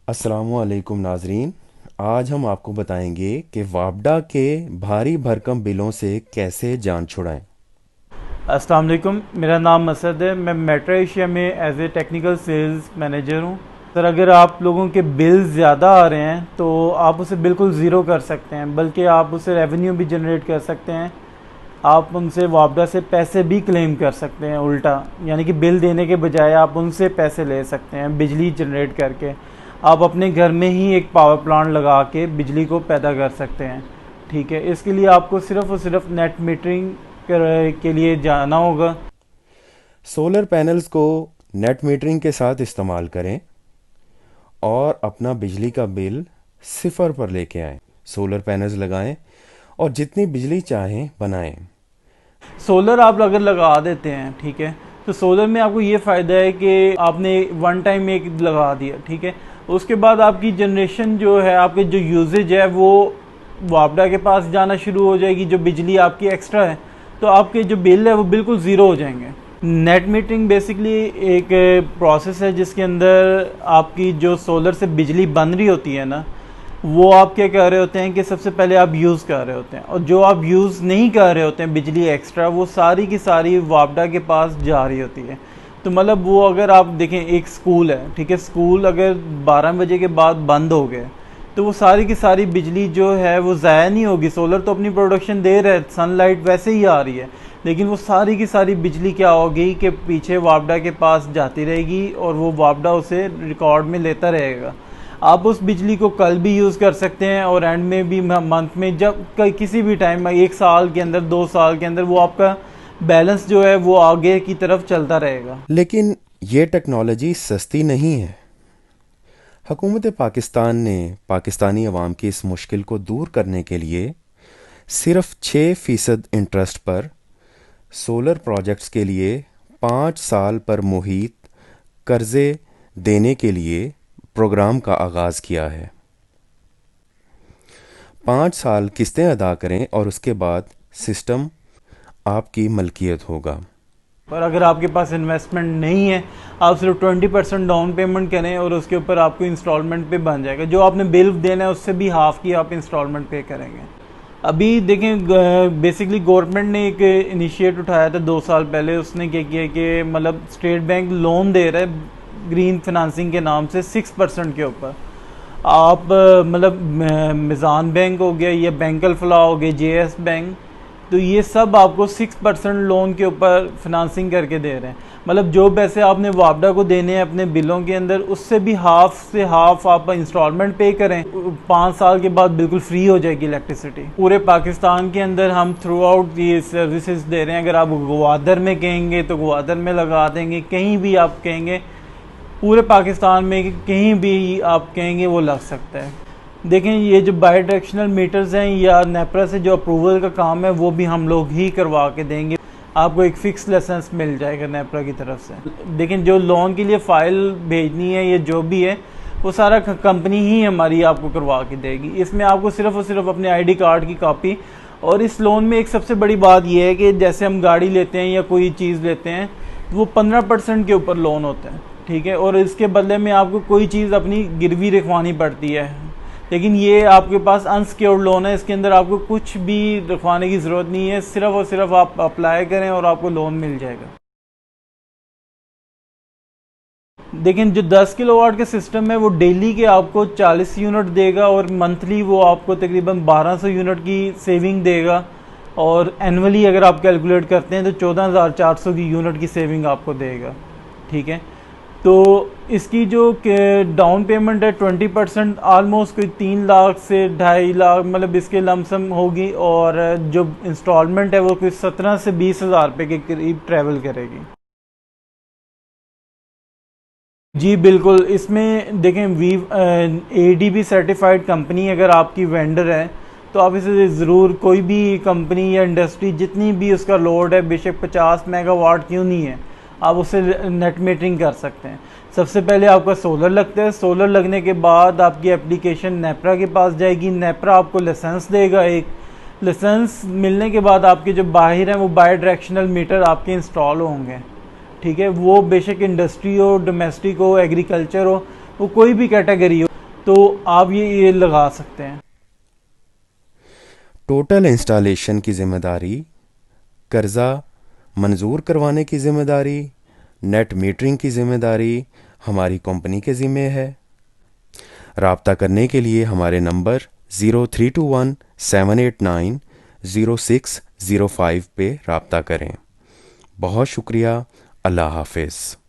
अस्सलामुअलैकुम नाजरीन। आज हम आपको बताएंगे कि वापडा के भारी भरकम बिलों से कैसे जान छुड़ाएं। अस्सलाम वालेकुम, मेरा नाम मसद है। मैं मेट्रो एशिया में as a technical sales manager हूँ। सर, अगर आप लोगों के बिल ज़्यादा आ रहे हैं तो आप उसे बिल्कुल ज़ीरो कर सकते हैं, बल्कि आप उसे रेवेन्यू भी जनरेट कर सकते हैं। आप उनसे वापडा से पैसे भी क्लेम कर सकते हैं उल्टा, यानी कि बिल देने के बजाय आप उनसे पैसे ले सकते हैं बिजली जनरेट करके। आप अपने घर में ही एक पावर प्लांट लगा के बिजली को पैदा कर सकते हैं। ठीक है, इसके लिए आपको सिर्फ़ और सिर्फ नेट मीटरिंग के लिए जाना होगा। सोलर पैनल्स को नेट मीटरिंग के साथ इस्तेमाल करें और अपना बिजली का बिल सिफर पर लेके आएं। सोलर पैनल्स लगाएं और जितनी बिजली चाहें बनाएं। सोलर आप अगर लगा देते हैं, ठीक है, तो सोलर में आपको ये फ़ायदा है कि आपने वन टाइम एक लगा दिया, ठीक है, उसके बाद आपकी जनरेशन जो है, आपके जो यूजेज है वो वापडा के पास जाना शुरू हो जाएगी। जो बिजली आपकी एक्स्ट्रा है तो आपके जो बिल है वो बिल्कुल ज़ीरो हो जाएंगे। नेट मीटरिंग बेसिकली एक प्रोसेस है जिसके अंदर आपकी जो सोलर से बिजली बन रही होती है ना, वो आप क्या कर रहे होते हैं कि सबसे पहले आप यूज़ कर रहे होते हैं, और जो आप यूज़ नहीं कर रहे होते हैं बिजली एक्स्ट्रा, वो सारी की सारी वापडा के पास जा रही होती है। तो मतलब वो अगर आप देखें, एक स्कूल है, ठीक है, स्कूल अगर 12 बजे के बाद बंद हो गए तो वो सारी की सारी बिजली जो है वो ज़ाया नहीं होगी। सोलर तो अपनी प्रोडक्शन दे रहा है, सनलाइट वैसे ही आ रही है, लेकिन वो सारी की सारी बिजली क्या होगी कि पीछे वापडा के पास जाती रहेगी और वो वापडा उसे रिकॉर्ड में लेता रहेगा। आप उस बिजली को कल भी यूज़ कर सकते हैं और एंड में भी, मंथ में, जब किसी भी टाइम, एक साल के अंदर, 2 साल के अंदर, वो आपका बैलेंस जो है वो आगे की तरफ चलता रहेगा। लेकिन ये टेक्नोलॉजी सस्ती नहीं है। हुकूमत पाकिस्तान ने पाकिस्तानी अवाम की इस मुश्किल को दूर करने के लिए सिर्फ 6% इंटरेस्ट पर सोलर प्रोजेक्ट्स के लिए 5 साल पर मुहित कर्जे देने के लिए प्रोग्राम का आगाज़ किया है। 5 साल किस्तें अदा करें और उसके बाद सिस्टम आपकी मलकियत होगा। पर अगर आपके पास इन्वेस्टमेंट नहीं है, आप सिर्फ 20% डाउन पेमेंट करें और उसके ऊपर आपको इंस्टॉलमेंट पे बन जाएगा। जो आपने बिल देना है उससे भी हाफ की आप इंस्टॉलमेंट पे करेंगे। अभी देखें, बेसिकली गवर्नमेंट ने एक इनिशिएट उठाया था 2 साल पहले। उसने क्या किया कि मतलब स्टेट बैंक लोन दे रहा है ग्रीन फिनांसिंग के नाम से 6% के ऊपर। आप मतलब मिज़ान बैंक हो गया या बैंक अल-फलाह हो गया, जेएस बैंक, तो ये सब आपको 6% लोन के ऊपर फिनांसिंग करके दे रहे हैं। मतलब जो पैसे आपने वापडा को देने हैं अपने बिलों के अंदर, उससे भी हाफ से हाफ आप इंस्टॉलमेंट पे करें। 5 साल के बाद बिल्कुल फ्री हो जाएगी इलेक्ट्रिसिटी। पूरे पाकिस्तान के अंदर हम थ्रू आउट ये सर्विसेज दे रहे हैं। अगर आप ग्वादर में कहेंगे तो ग्वादर में लगा देंगे, कहीं भी आप कहेंगे पूरे पाकिस्तान में कहीं भी आप कहेंगे वो लग सकता है। देखें, ये जो बाई डायरेक्शनल मीटर्स हैं या नेपरा से जो अप्रूवल का काम है वो भी हम लोग ही करवा के देंगे। आपको एक फ़िक्स लाइसेंस मिल जाएगा नेपरा की तरफ से। लेकिन जो लोन के लिए फ़ाइल भेजनी है या जो भी है वो सारा कंपनी ही हमारी आपको करवा के देगी। इसमें आपको सिर्फ़ और सिर्फ अपने आईडी कार्ड की कॉपी, और इस लोन में एक सबसे बड़ी बात यह है कि जैसे हम गाड़ी लेते हैं या कोई चीज़ लेते हैं तो वो 15% के ऊपर लोन होता है, ठीक है, और इसके बदले में आपको कोई चीज़ अपनी गिरवी रखवानी पड़ती है। लेकिन ये आपके पास अनसिक्योर्ड लोन है, इसके अंदर आपको कुछ भी रखवाने की ज़रूरत नहीं है, सिर्फ़ और सिर्फ आप अप्लाई करें और आपको लोन मिल जाएगा। लेकिन जो 10 किलोवाट का सिस्टम है वो डेली के आपको 40 यूनिट देगा और मंथली वो आपको तकरीबन 1200 यूनिट की सेविंग देगा, और एनुअली अगर आप कैलकुलेट करते हैं तो 14,400 की यूनिट की सेविंग आपको देगा, ठीक है। तो इसकी जो डाउन पेमेंट है 20%, आलमोस्ट कोई 3 लाख से 2.5 लाख, मतलब इसके लमसम होगी, और जो इंस्टॉलमेंट है वो कोई 17 से 20 हज़ार रुपये के करीब ट्रैवल करेगी। जी बिल्कुल, इसमें देखें, वी एडीबी सर्टिफाइड कंपनी अगर आपकी वेंडर है तो आप इसे ज़रूर, कोई भी कंपनी या इंडस्ट्री जितनी भी उसका लोड है, बेशक 50 मेगावाट क्यों नहीं है, आप उससे नेट मीटरिंग कर सकते हैं। सबसे पहले आपका सोलर लगता है। सोलर लगने के बाद आपकी एप्लीकेशन नेपरा के पास जाएगी। नेपरा आपको लाइसेंस देगा। एक लाइसेंस मिलने के बाद आपके जो बाहर हैं वो बाई डायरेक्शनल मीटर आपके इंस्टॉल होंगे, ठीक है। वो बेशक इंडस्ट्री हो, डोमेस्टिक हो, एग्रीकल्चर हो, वो कोई भी कैटेगरी हो, तो आप ये लगा सकते हैं। टोटल इंस्टॉलेशन की ज़िम्मेदारी, कर्ज़ा मंजूर करवाने की ज़िम्मेदारी, नेट मीटरिंग की ज़िम्मेदारी हमारी कंपनी के ज़िम्मे है। राब्ता करने के लिए हमारे नंबर 0321-789-0605 पे राब्ता करें। बहुत शुक्रिया। अल्लाह हाफिज़।